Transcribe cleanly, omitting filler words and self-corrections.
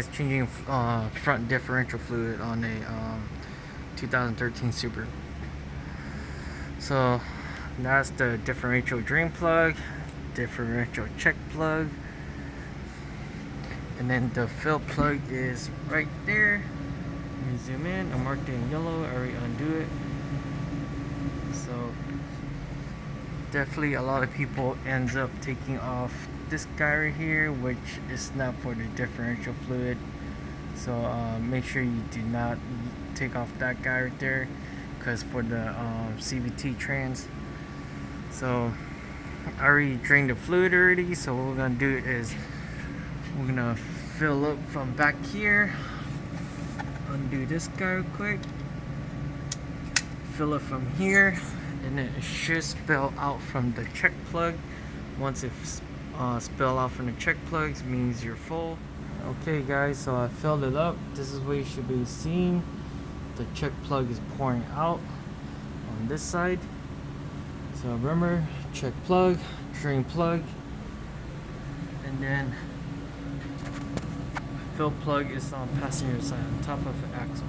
guys, changing front differential fluid on a 2013 Subaru. So that's the differential drain plug, differential check plug, and then the fill plug is right there. Let me zoom in. I marked it in yellow. I already undo it. So definitely a lot of people ends up taking off this guy right here, which is not for the differential fluid. So make sure you do not take off that guy right there, because for the CVT trans. So I already drained the fluid already, so what we're gonna do is we're gonna fill up from back here. Undo this guy real quick, fill it from here, and then it should spill out from the check plug. Once it spill out from the check plugs, means you're full. Okay guys, so I filled it up. This is what you should be seeing. The check plug is pouring out on this side. So remember, check plug, drain plug, and then fill plug is on passenger side on top of the axle.